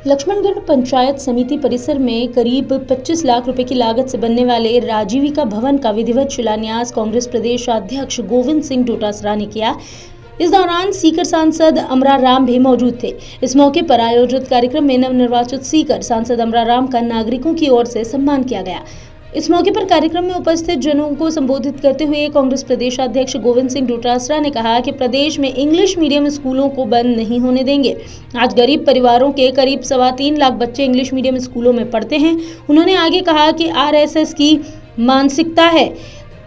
लक्ष्मणगढ़ पंचायत समिति परिसर में करीब 25 लाख रुपए की लागत से बनने वाले राजीविका भवन का विधिवत शिलान्यास कांग्रेस प्रदेश अध्यक्ष गोविंद सिंह डोटासरा ने किया। इस दौरान सीकर सांसद अमरा राम भी मौजूद थे। इस मौके पर आयोजित कार्यक्रम में नवनिर्वाचित सीकर सांसद अमरा राम का नागरिकों की ओर से सम्मान किया गया। इस मौके पर कार्यक्रम में उपस्थित जनों को संबोधित करते हुए कांग्रेस प्रदेश अध्यक्ष गोविंद सिंह डोटासरा ने कहा कि प्रदेश में इंग्लिश मीडियम स्कूलों को बंद नहीं होने देंगे। आज गरीब परिवारों के करीब 3.25 लाख बच्चे इंग्लिश मीडियम स्कूलों में पढ़ते हैं। उन्होंने आगे कहा कि आरएसएस की मानसिकता है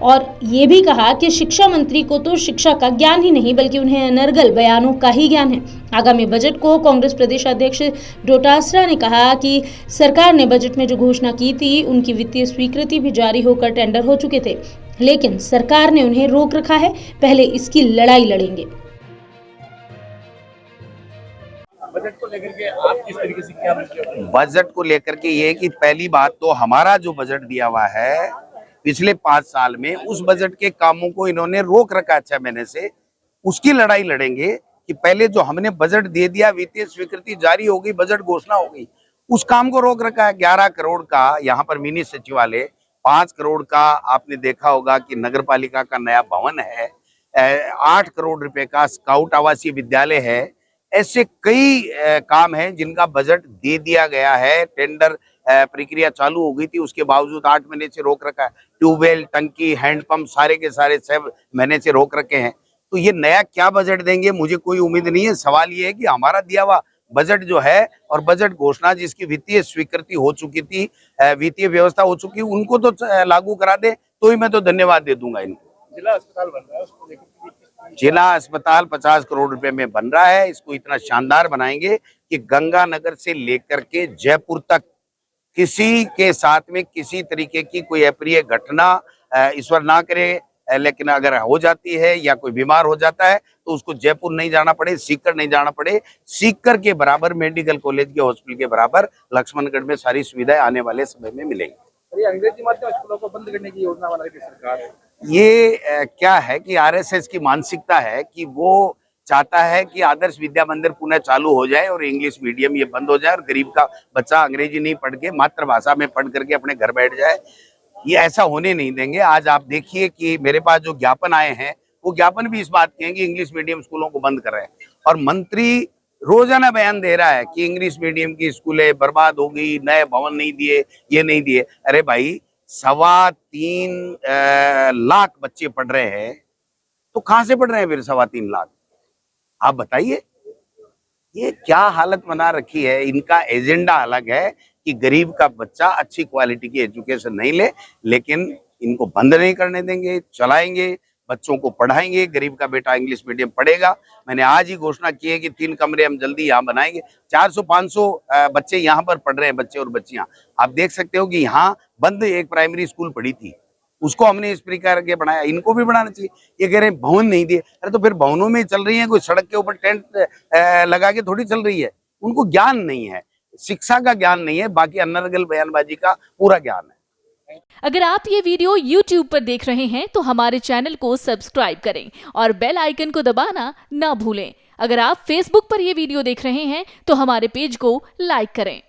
और ये भी कहा कि शिक्षा मंत्री को तो शिक्षा का ज्ञान ही नहीं बल्कि उन्हें अनर्गल बयानों का ही ज्ञान है। आगामी बजट को कांग्रेस प्रदेश अध्यक्ष डोटासरा ने कहा कि सरकार ने बजट में जो घोषणा की थी उनकी वित्तीय स्वीकृति भी जारी होकर टेंडर हो चुके थे, लेकिन सरकार ने उन्हें रोक रखा है। पहले इसकी लड़ाई लड़ेंगे। बजट को लेकर के आप किस तरीके से क्या बजट को लेकर के ये कि पहली बात तो हमारा जो बजट दिया हुआ है पिछले 5 साल में उस बजट के कामों को इन्होंने रोक रखा 6 महीने से। उसकी लड़ाई लड़ेंगे कि पहले जो हमने बजट दे दिया, वित्तीय स्वीकृति जारी हो गई, बजट घोषणा हो गई, उस काम को रोक रखा है। 11 करोड़ का यहाँ पर मिनी सचिवालय, 5 करोड़ का आपने देखा होगा कि नगर पालिका का नया भवन है, 8 करोड़ रुपए का स्काउट आवासीय विद्यालय है। ऐसे कई काम हैं जिनका बजट दे दिया गया है। टेंडर प्रक्रिया चालू हो गई थी, उसके बावजूद 8 महीने से रोक रखा है। ट्यूबवेल, टंकी, हैंडपंप सारे के सारे 6 महीने से रोक रखे हैं। तो ये नया क्या बजट देंगे, मुझे कोई उम्मीद नहीं है। सवाल ये है कि हमारा दिया हुआ बजट जो है और बजट घोषणा जिसकी वित्तीय स्वीकृति हो चुकी थी, वित्तीय व्यवस्था हो चुकी, उनको तो लागू करा दे तो ही मैं तो धन्यवाद दे दूंगा इनको। जिला अस्पताल बन रहा है, उसको लेकर जिला अस्पताल 50 करोड़ रुपए में बन रहा है। इसको इतना शानदार बनाएंगे कि गंगानगर से लेकर के जयपुर तक किसी के साथ में किसी तरीके की कोई अप्रिय घटना ईश्वर ना करे, लेकिन अगर हो जाती है या कोई बीमार हो जाता है तो उसको जयपुर नहीं जाना पड़े, सीकर नहीं जाना पड़े। सीकर के बराबर मेडिकल कॉलेज के हॉस्पिटल के बराबर लक्ष्मणगढ़ में सारी सुविधाएं आने वाले समय में मिलेंगी। अंग्रेजी माध्यम स्कूलों को बंद करने की योजना बना रही है सरकार। ये क्या है कि आरएसएस की मानसिकता है कि वो चाहता है कि आदर्श विद्या मंदिर पुनः चालू हो जाए और इंग्लिश मीडियम ये बंद हो जाए और गरीब का बच्चा अंग्रेजी नहीं पढ़ के मातृभाषा में पढ़ करके अपने घर बैठ जाए। ये ऐसा होने नहीं देंगे। आज आप देखिए कि मेरे पास जो ज्ञापन आए हैं वो ज्ञापन भी इस बात के हैं कि इंग्लिश मीडियम स्कूलों को बंद कर रहे हैं और मंत्री रोजाना बयान दे रहा है कि इंग्लिश मीडियम की स्कूलें बर्बाद हो गई, नए भवन नहीं दिए, ये नहीं दिए। अरे भाई 3.25 लाख बच्चे पढ़ रहे हैं तो कहां से पढ़ रहे हैं फिर 3.25 लाख? आप बताइए, ये क्या हालत बना रखी है। इनका एजेंडा अलग है कि गरीब का बच्चा अच्छी क्वालिटी की एजुकेशन नहीं ले, लेकिन इनको बंद नहीं करने देंगे, चलाएंगे, बच्चों को पढ़ाएंगे। गरीब का बेटा इंग्लिश मीडियम पढ़ेगा। मैंने आज ही घोषणा की है कि 3 कमरे हम जल्दी यहाँ बनाएंगे। 400-500 बच्चे यहाँ पर पढ़ रहे हैं, बच्चे और बच्चियां। आप देख सकते हो कि यहाँ बंद एक प्राइमरी स्कूल पड़ी थी, उसको हमने इस प्रकार के बनाया। इनको भी बनाना चाहिए। ये कह रहे हैं भवन नहीं दिए, अरे तो फिर भवनों में चल रही है, कोई सड़क के ऊपर टेंट लगा के थोड़ी चल रही है। उनको ज्ञान नहीं है, शिक्षा का ज्ञान नहीं है, बाकी अनर्गल बयानबाजी का पूरा ज्ञान है। अगर आप ये वीडियो YouTube पर देख रहे हैं तो हमारे चैनल को सब्सक्राइब करें और बेल आइकन को दबाना ना भूलें। अगर आप Facebook पर ये वीडियो देख रहे हैं तो हमारे पेज को लाइक करें।